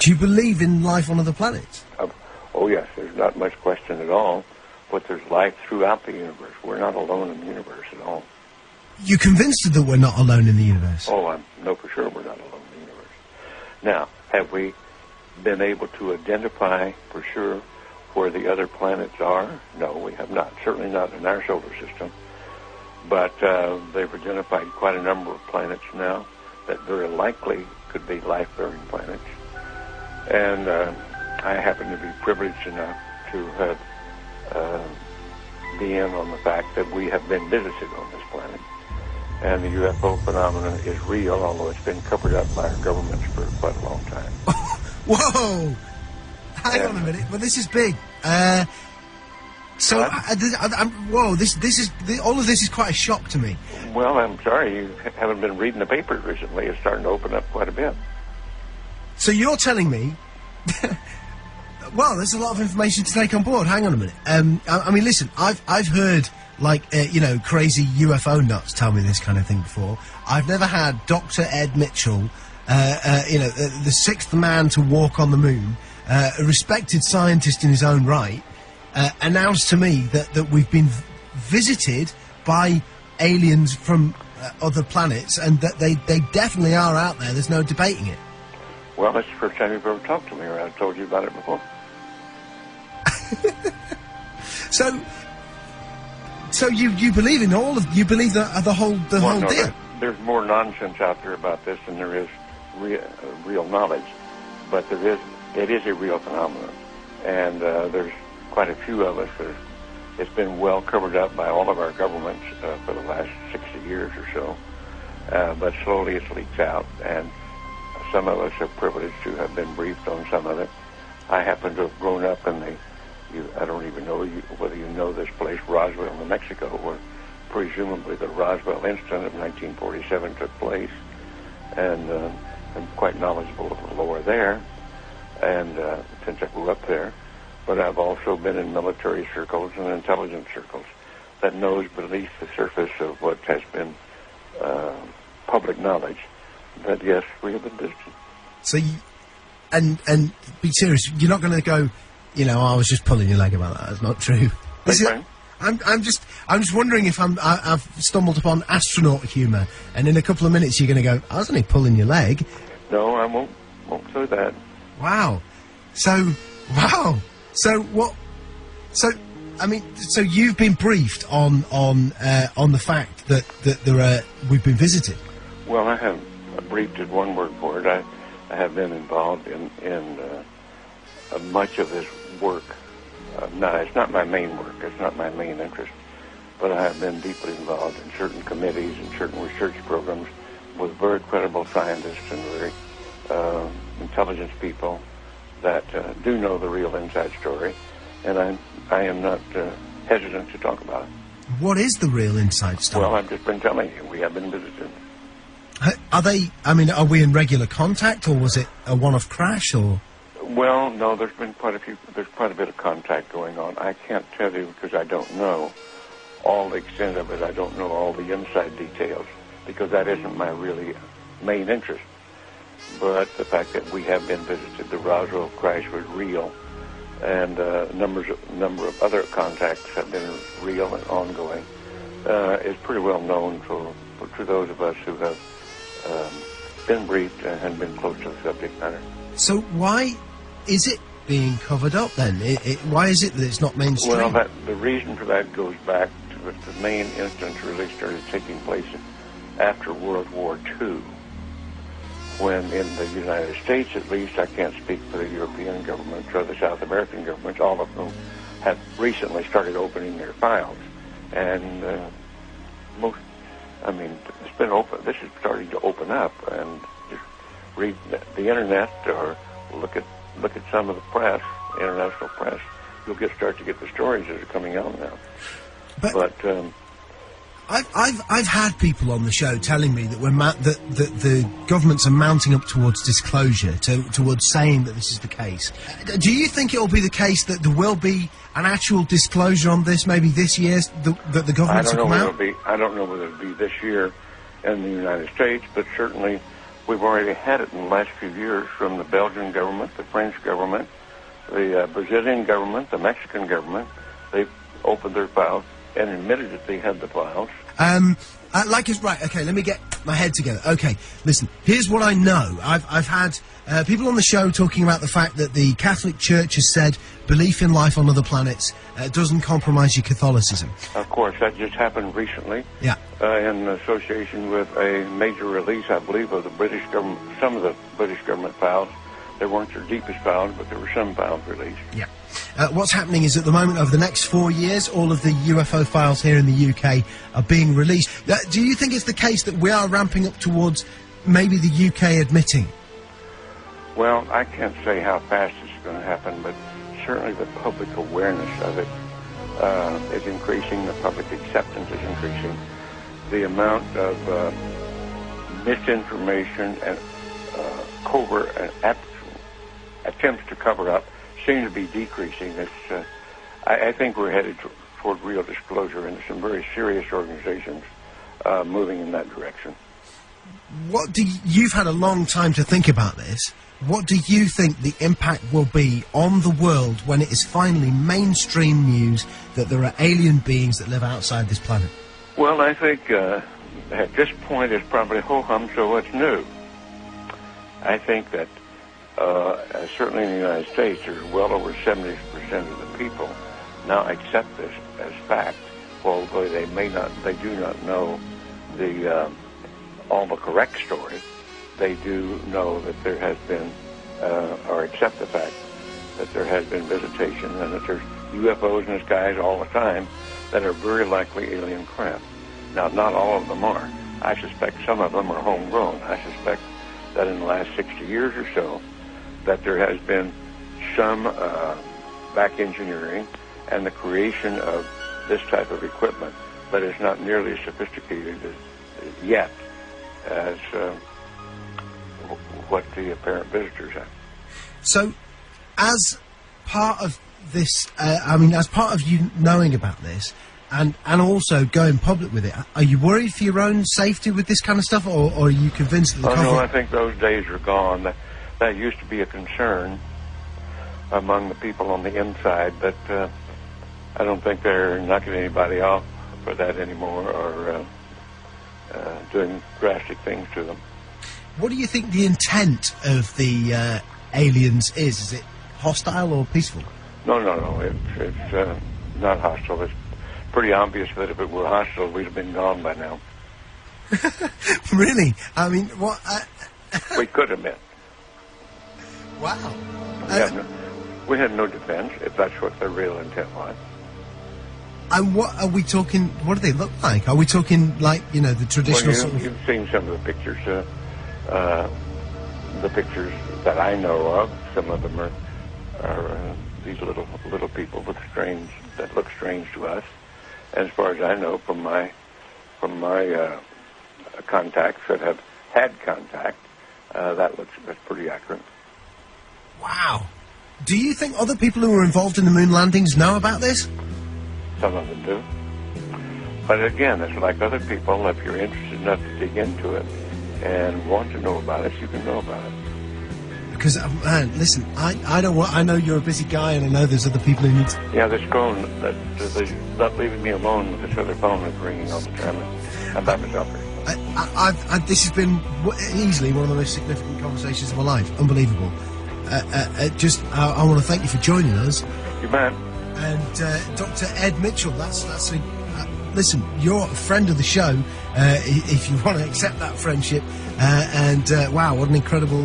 Do you believe in life on other planets? Oh, yes. There's not much question at all. But there's life throughout the universe. We're not alone in the universe at all. You're convinced that we're not alone in the universe? Oh, I know for sure we're not alone in the universe. Now, have we been able to identify for sure where the other planets are? No, we have not. Certainly not in our solar system. But they've identified quite a number of planets now that very likely could be life-bearing planets. And I happen to be privileged enough to have be in on the fact that we have been visited on this planet. And the UFO phenomenon is real, although it's been covered up by our governments for quite a long time. Whoa! Hang on a minute. Well, this is big. Whoa! All of this is quite a shock to me. Well, I'm sorry you haven't been reading the papers recently. It's starting to open up quite a bit. So you're telling me? Well, there's a lot of information to take on board. Hang on a minute. I mean, listen. I've heard crazy UFO nuts tell me this kind of thing before. I've never had Dr. Ed Mitchell, the sixth man to walk on the moon, a respected scientist in his own right, announced to me that we've been visited by aliens from other planets, and that they definitely are out there. There's no debating it. Well, that's the first time you've ever talked to me, or I've told you about it before. So you believe in you believe the whole deal? There's more nonsense out there about this than there is real knowledge, but it is a real phenomenon, and there's quite a few of us that it's been well covered up by all of our governments for the last 60 years or so, but slowly it's leaked out, and some of us are privileged to have been briefed on some of it. I happen to have grown up in I don't even know whether you know this place, Roswell, New Mexico, where presumably the Roswell incident of 1947 took place, and I'm quite knowledgeable of the lore there, and since I grew up there. But I've also been in military circles and intelligence circles that knows beneath the surface of what has been public knowledge that, yes, we have been visited. So, and be serious, you're not going to go, I was just pulling your leg about that. That's not true. I'm just wondering if I've stumbled upon astronaut humour, and in a couple of minutes you're going to go, I was only pulling your leg. No, I won't say that. Wow. So what? So you've been briefed on the fact that we've been visited. Well, I have briefed is one word for it. I have been involved in much of this work. No, it's not my main work. It's not my main interest. But I have been deeply involved in certain committees and certain research programs with very credible scientists and very intelligence people that do know the real inside story. And I am not hesitant to talk about it. What is the real inside story? Well, I've just been telling you. We have been visited. Are we in regular contact, or was it a one-off crash, or...? Well, no, there's quite a bit of contact going on. I can't tell you because I don't know all the extent of it. I don't know all the inside details because that isn't my really main interest. But the fact that we have been visited, the Roswell crash was real, and a number of other contacts have been real and ongoing, is pretty well known to those of us who have been briefed and been close to the subject matter. So why is it being covered up then? Why is it that it's not mainstream? Well, the reason for that goes back to the main instance really started taking place after World War II, when in the United States, at least, I can't speak for the European governments or the South American governments, all of whom have recently started opening their files. And it's been open. This is starting to open up, and just read the internet or look at some of the press, international press. You'll start to get the stories that are coming out now. But I've had people on the show telling me that that the governments are mounting up towards disclosure, towards saying that this is the case. Do you think it will be the case that there will be an actual disclosure on this, maybe this year, that the governments will come out? I don't know whether it'll be this year in the United States, but certainly We've already had it in the last few years from the Belgian government, the French government, the Brazilian government, the Mexican government. They've opened their files and admitted that they had the files. Right, okay, let me get my head together. Okay, listen, here's what I know. I've had people on the show talking about the fact that the Catholic Church has said belief in life on other planets doesn't compromise your Catholicism. Of course, that just happened recently. Yeah. In association with a major release, I believe, of the British government, some of the British government files. They weren't their deepest files, but there were some files released. Yeah. What's happening is at the moment, over the next 4 years, all of the UFO files here in the UK are being released. Do you think it's the case that we are ramping up towards maybe the UK admitting? Well, I can't say how fast it's going to happen, but certainly the public awareness of it is increasing. The public acceptance is increasing. The amount of misinformation and covert and attempts to cover up seem to be decreasing. I think we're headed toward real disclosure, and some very serious organizations moving in that direction. You've had a long time to think about this. What do you think the impact will be on the world when it is finally mainstream news that there are alien beings that live outside this planet? Well, I think at this point it's probably ho-hum, so what's new? I think that certainly in the United States, there's well over 70% of the people now accept this as fact, although they do not know all the correct story. They do know that there has been, or accept the fact that there has been visitation and that there's UFOs in the skies all the time that are very likely alien craft. Now, not all of them are. I suspect some of them are homegrown. I suspect that in the last 60 years or so, that there has been some back engineering and the creation of this type of equipment, but it's not nearly as sophisticated yet as what the apparent visitors have. So, as part of this, as part of you knowing about this, and also going public with it, are you worried for your own safety with this kind of stuff, or are you convinced that the no, I think those days are gone. That used to be a concern among the people on the inside, but I don't think they're knocking anybody off for that anymore, or doing drastic things to them. What do you think the intent of the aliens is? Is it hostile or peaceful? No. It's not hostile. It's pretty obvious that if it were hostile, we'd have been gone by now. Really? I mean, what? We could have been. Wow. We had no defense, if that's what their real intent was. And what are we talking? What do they look like? Are we talking like, the traditional sort of... You've seen some of the pictures. The pictures that I know of, some of them are these little people that look strange to us. And as far as I know, from my contacts that have had contact, that's pretty accurate. Wow. Do you think other people who were involved in the moon landings know about this? Some of them do. But again, it's like other people. If you're interested enough to dig into it and want to know about it, you can know about it. Because, man, listen, I know you're a busy guy, and I know there's other people who need to... Yeah, this phone, they're not leaving me alone with this other phone that's ringing all the time. I'm by myself here. This has been easily one of the most significant conversations of my life. Unbelievable. I want to thank you for joining us. You bet. And Dr. Ed Mitchell, listen, you're a friend of the show, if you want to accept that friendship. Wow, what an incredible...